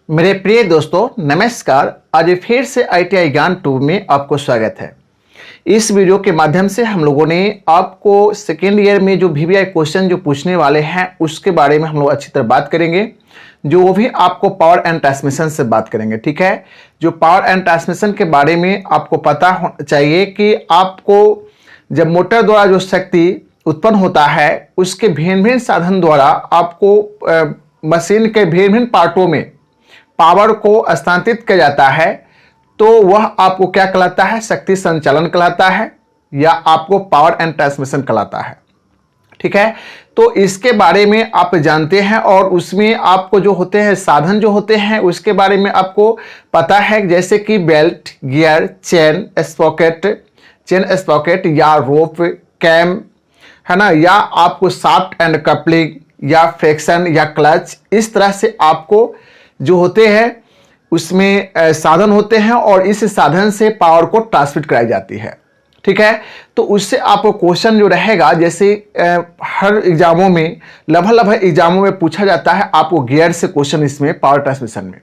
मेरे प्रिय दोस्तों नमस्कार। आज फिर से ITI ज्ञान 2 में आपको स्वागत है। इस वीडियो के माध्यम से हम लोगों ने आपको सेकेंड ईयर में जो VVI क्वेश्चन जो पूछने वाले हैं उसके बारे में हम लोग अच्छी तरह बात करेंगे। जो वो भी आपको पावर एंड ट्रांसमिशन से बात करेंगे, ठीक है। जो पावर एंड ट्रांसमिशन के बारे में आपको पता होना चाहिए कि आपको जब मोटर द्वारा जो शक्ति उत्पन्न होता है उसके भिन्न भिन्न साधन द्वारा आपको मशीन के भिन्न भिन्न पार्टों में पावर को स्थानांतरित किया जाता है, तो वह आपको क्या कहलाता है? शक्ति संचालन कहलाता है या आपको पावर एंड ट्रांसमिशन कहलाता है, ठीक है। तो इसके बारे में आप जानते हैं और उसमें आपको जो होते हैं साधन जो होते हैं उसके बारे में आपको पता है, जैसे कि बेल्ट, गियर, चेन स्प्रॉकेट या रोप, कैम, है ना, या आपको शाफ्ट एंड कपलिंग या फ्रिक्शन या क्लच, इस तरह से आपको जो होते हैं उसमें साधन होते हैं और इस साधन से पावर को ट्रांसमिट कराई जाती है, ठीक है। तो उससे आपको क्वेश्चन जो रहेगा, जैसे हर एग्जामों में लगभग एग्जामों में पूछा जाता है आपको गियर से क्वेश्चन इसमें पावर ट्रांसमिशन में,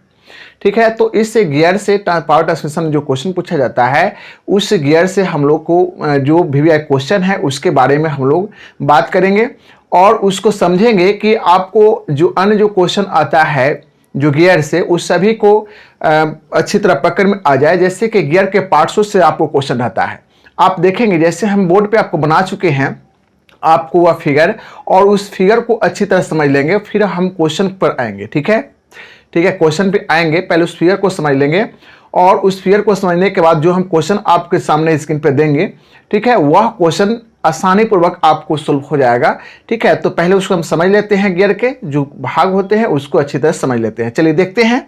ठीक है। तो इस गियर से पावर ट्रांसमिशन जो क्वेश्चन पूछा जाता है उस गियर से हम लोग को जो VVI क्वेश्चन है उसके बारे में हम लोग बात करेंगे और उसको समझेंगे कि आपको जो अन्य जो क्वेश्चन आता है जो गियर से उस सभी को अच्छी तरह पकड़ में आ जाए। जैसे कि गियर के पार्ट्सों से आपको क्वेश्चन रहता है, आप देखेंगे जैसे हम बोर्ड पे आपको बना चुके हैं आपको वह फिगर, और उस फिगर को अच्छी तरह समझ लेंगे फिर हम क्वेश्चन पर आएंगे, ठीक है। क्वेश्चन पे आएंगे, पहले उस फिगर को समझ लेंगे और उस फिगर को समझने के बाद जो हम क्वेश्चन आपके सामने स्क्रीन पे देंगे, ठीक है, वह क्वेश्चन आसानी पूर्वक आपको सोल्व हो जाएगा, ठीक है। तो पहले उसको हम समझ लेते हैं, गियर के जो भाग होते हैं उसको अच्छी तरह समझ लेते हैं। चलिए देखते हैं।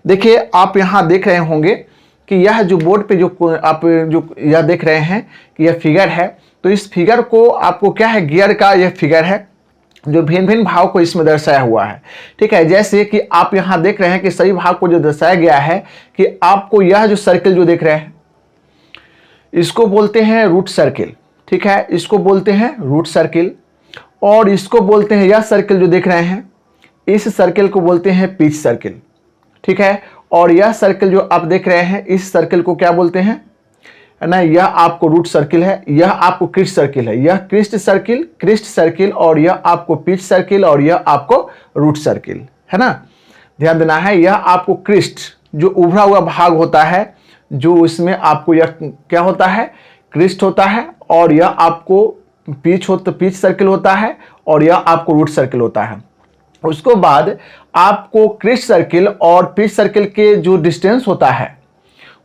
देखिए आप यहाँ देख रहे होंगे कि यह जो बोर्ड पे जो आप जो यह देख रहे हैं कि यह फिगर है, तो इस फिगर को आपको क्या है, गियर का यह फिगर है जो भिन्न भिन्न भाव को इसमें दर्शाया हुआ है, ठीक है। जैसे कि आप यहाँ देख रहे हैं कि सभी भाग को जो दर्शाया गया है कि आपको यह जो सर्किल जो देख रहे हैं इसको बोलते हैं रूट सर्किल, ठीक है, इसको बोलते हैं रूट सर्किल। और इसको बोलते हैं, यह सर्किल जो देख रहे हैं इस सर्किल को बोलते हैं पिच सर्किल, ठीक है। और यह सर्किल जो आप देख रहे हैं इस सर्किल को क्या बोलते हैं, है ना, यह आपको रूट सर्किल है, यह आपको क्रिस्ट सर्किल है, यह क्रिस्ट सर्किल और यह आपको पिच सर्किल और यह आपको रूट सर्किल, है ना। ध्यान देना है, यह आपको क्रिस्ट जो उभरा हुआ भाग होता है जो उसमें आपको यह क्या होता है, क्रिस्ट होता है, और यह आपको पिच सर्किल होता है और यह आपको रूट सर्किल होता है। उसको बाद आपको क्रिस्ट सर्किल और पिच सर्किल के जो डिस्टेंस होता है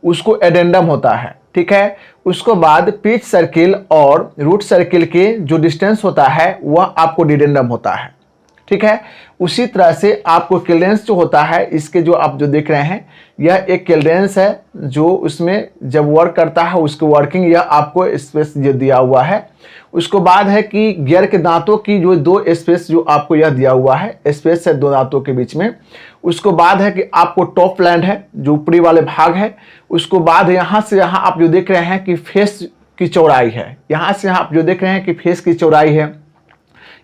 उसको एडेंडम होता है, ठीक है। उसको बाद पिच सर्किल और रूट सर्किल के जो डिस्टेंस होता है वह आपको डिडेंडम होता है, ठीक है। उसी तरह से आपको कैडेंस जो होता है, इसके जो आप जो देख रहे हैं यह एक कैडेंस है जो उसमें जब वर्क करता है उसको वर्किंग यह आपको स्पेस जो दिया हुआ है। उसको बाद है कि गियर के दांतों की जो दो स्पेस जो आपको यह दिया हुआ है, स्पेस है दो दांतों के बीच में। उसको बाद है कि आपको टॉप लैंड है जो ऊपरी वाले भाग है। उसको बाद यहाँ से यहाँ आप जो देख रहे हैं कि फेस की चौड़ाई है, यहाँ से यहाँ आप जो देख रहे हैं कि फेस की चौड़ाई है,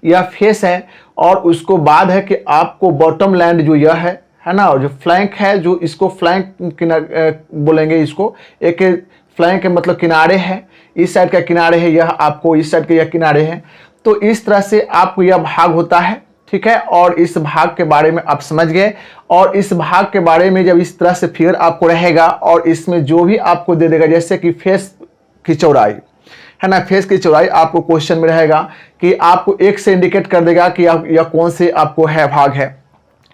यह फेस है। और उसको बाद है कि आपको बॉटम लैंड जो यह है ना, और जो फ्लैंक है जो इसको फ्लैंक बोलेंगे, इसको एक फ्लैंक के मतलब किनारे है, इस साइड का किनारे है, यह आपको इस साइड के यह किनारे है। तो इस तरह से आपको यह भाग होता है, ठीक है। और इस भाग के बारे में आप समझ गए, और इस भाग के बारे में जब इस तरह से फिगर आपको रहेगा और इसमें जो भी आपको दे देगा, जैसे कि फेस की चौड़ाई है ना, फेस की चौड़ाई आपको क्वेश्चन में रहेगा कि आपको एक से इंडिकेट कर देगा कि यह कौन से आपको है भाग है,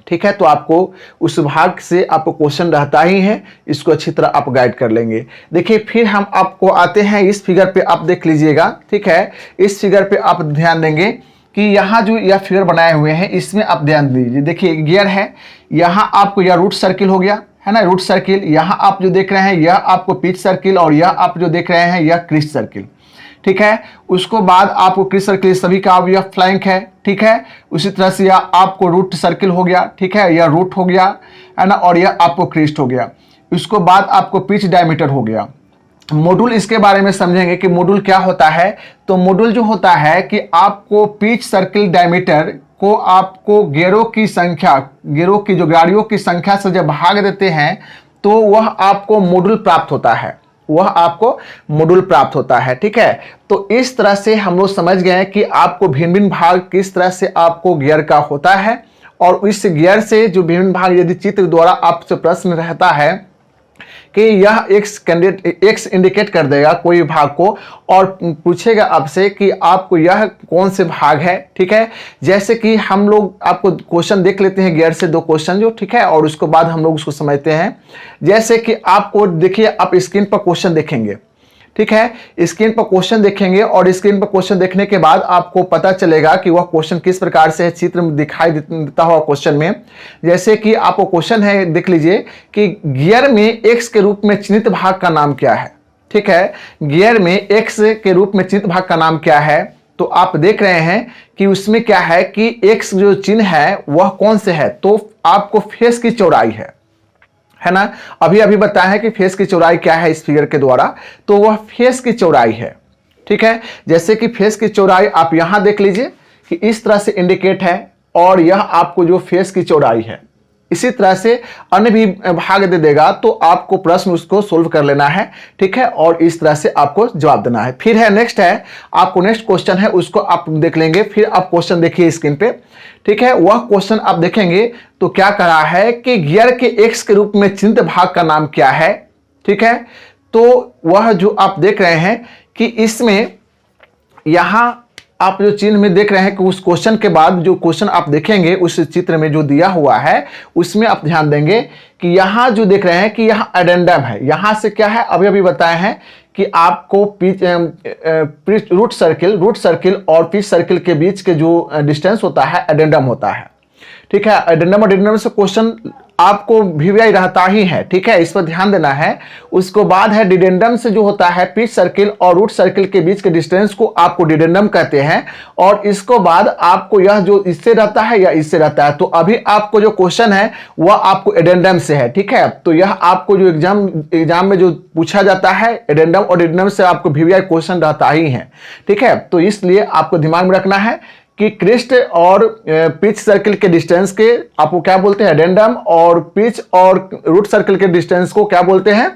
ठीक है। तो आपको उस भाग से आपको क्वेश्चन रहता ही है, इसको अच्छी तरह आप गाइड कर लेंगे। देखिए फिर हम आपको आते हैं इस फिगर पे, आप देख लीजिएगा, ठीक है। इस फिगर पे आप ध्यान देंगे कि यहाँ जो यह फिगर बनाए हुए हैं इसमें आप ध्यान दीजिए। देखिए गियर है, यहाँ आपको यह रूट सर्किल हो गया, है ना, रूट सर्किल। यहाँ आप जो देख रहे हैं यह आपको पिच सर्किल और यह आप जो देख रहे हैं यह क्रिस्ट सर्किल, ठीक है। उसको बाद आपको क्रिस्ट सर्किल सभी का अब यह फ्लैंक है, ठीक है। उसी तरह से यह आपको रूट सर्किल हो गया, ठीक है, यह रूट हो गया, है ना, और यह आपको क्रिस्ट हो गया। उसको बाद आपको पिच डायमीटर हो गया। मॉड्यूल इसके बारे में समझेंगे कि मॉड्यूल क्या होता है। तो मॉड्यूल जो होता है कि आपको पिच सर्किल डायमीटर को आपको गियरों की संख्या, गियरों की जो गाड़ियों की संख्या से जब भाग देते हैं तो वह आपको मॉड्यूल प्राप्त होता है, वह आपको मॉड्यूल प्राप्त होता है। ठीक है, तो इस तरह से हम लोग समझ गए हैं कि आपको भिन्न भिन्न भाग किस तरह से आपको गियर का होता है, और इस गियर से जो भिन्न भाग यदि चित्र द्वारा आपसे प्रश्न रहता है कि यह एक्स इंडिकेट कर देगा कोई भाग को और पूछेगा आपसे कि आपको यह कौन से भाग है। ठीक है, जैसे कि हम लोग आपको क्वेश्चन देख लेते हैं गियर से, दो क्वेश्चन जो, ठीक है, और उसके बाद हम लोग उसको समझते हैं। जैसे कि आपको देखिए, आप स्क्रीन पर क्वेश्चन देखेंगे, ठीक है, स्क्रीन पर क्वेश्चन देखेंगे और स्क्रीन पर क्वेश्चन देखने के बाद आपको पता चलेगा कि वह क्वेश्चन किस प्रकार से है, चित्र में दिखाई देता हुआ क्वेश्चन में। जैसे कि आपको क्वेश्चन है, देख लीजिए कि गियर में एक्स के रूप में चिन्हित भाग का नाम क्या है। ठीक है, गियर में एक्स के रूप में चिन्हित भाग का नाम क्या है, तो आप देख रहे हैं कि उसमें क्या है कि एक्स जो चिन्ह है वह कौन से है, तो आपको फेस की चौड़ाई है ना, अभी बताया है कि फेस की चौड़ाई क्या है इस फिगर के द्वारा, तो वह फेस की चौड़ाई है। ठीक है, जैसे कि फेस की चौड़ाई आप यहां देख लीजिए कि इस तरह से इंडिकेट है, और यह आपको जो फेस की चौड़ाई है। इसी तरह से अन्य भी भाग दे देगा तो आपको प्रश्न उसको सोल्व कर लेना है। ठीक है, और इस तरह से आपको जवाब देना है। फिर है नेक्स्ट है, आपको नेक्स्ट क्वेश्चन है उसको आप देख लेंगे। फिर आप क्वेश्चन देखिए स्क्रीन पे। ठीक है, वह क्वेश्चन आप देखेंगे तो क्या करा है कि गियर के एक्स के रूप में चिन्हित भाग का नाम क्या है। ठीक है, तो वह जो आप देख रहे हैं कि इसमें यहां आप जो चिन्ह में देख रहे हैं कि उस क्वेश्चन के बाद जो क्वेश्चन आप देखेंगे उस चित्र में जो दिया हुआ है उसमें आप ध्यान देंगे कि यहां जो देख रहे हैं कि यहां एडेंडम है। यहां से क्या है, अभी बताए हैं कि आपको रूट सर्किल और पिच सर्किल के बीच के जो डिस्टेंस होता है एडेंडम होता है। ठीक है, एडेंडम और डिडेंडम से क्वेश्चन आपको वीवीआई रहता ही है। ठीक है, इस पर ध्यान देना है। उसके बाद है डिडेंडम से जो होता है पिच सर्किल और रूट सर्किल के बीच के डिस्टेंस को आपको डिडेंडम कहते हैं, और इसको बाद आपको यह जो इससे रहता है या इससे रहता है। तो अभी आपको जो क्वेश्चन है वह आपको एडेंडम से है। ठीक है, तो यह आपको जो एग्जाम में जो पूछा जाता है एडेंडम और डिडेंडम से आपको वीवीआई क्वेश्चन रहता ही है। ठीक है, तो इसलिए आपको दिमाग में रखना है कि क्रिस्ट और पिच सर्किल के डिस्टेंस के आपको क्या बोलते हैं, एडेंडम, और पिच और रूट सर्किल के डिस्टेंस को क्या बोलते हैं,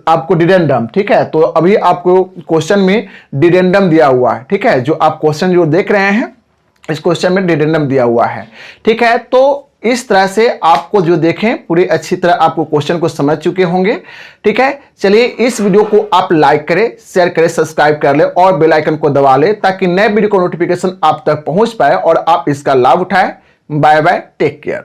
आपको डिडेंडम। ठीक है, तो अभी आपको क्वेश्चन में डिडेंडम दिया हुआ है। ठीक है, जो आप क्वेश्चन जो देख रहे हैं इस क्वेश्चन में डिडेंडम दिया हुआ है। ठीक है, तो इस तरह से आपको जो देखें पूरी अच्छी तरह आपको क्वेश्चन को समझ चुके होंगे। ठीक है, चलिए इस वीडियो को आप लाइक करें, शेयर करें, सब्सक्राइब कर ले और बेल आइकन को दबा ले ताकि नए वीडियो का नोटिफिकेशन आप तक पहुंच पाए और आप इसका लाभ उठाएं। Bye bye, take care.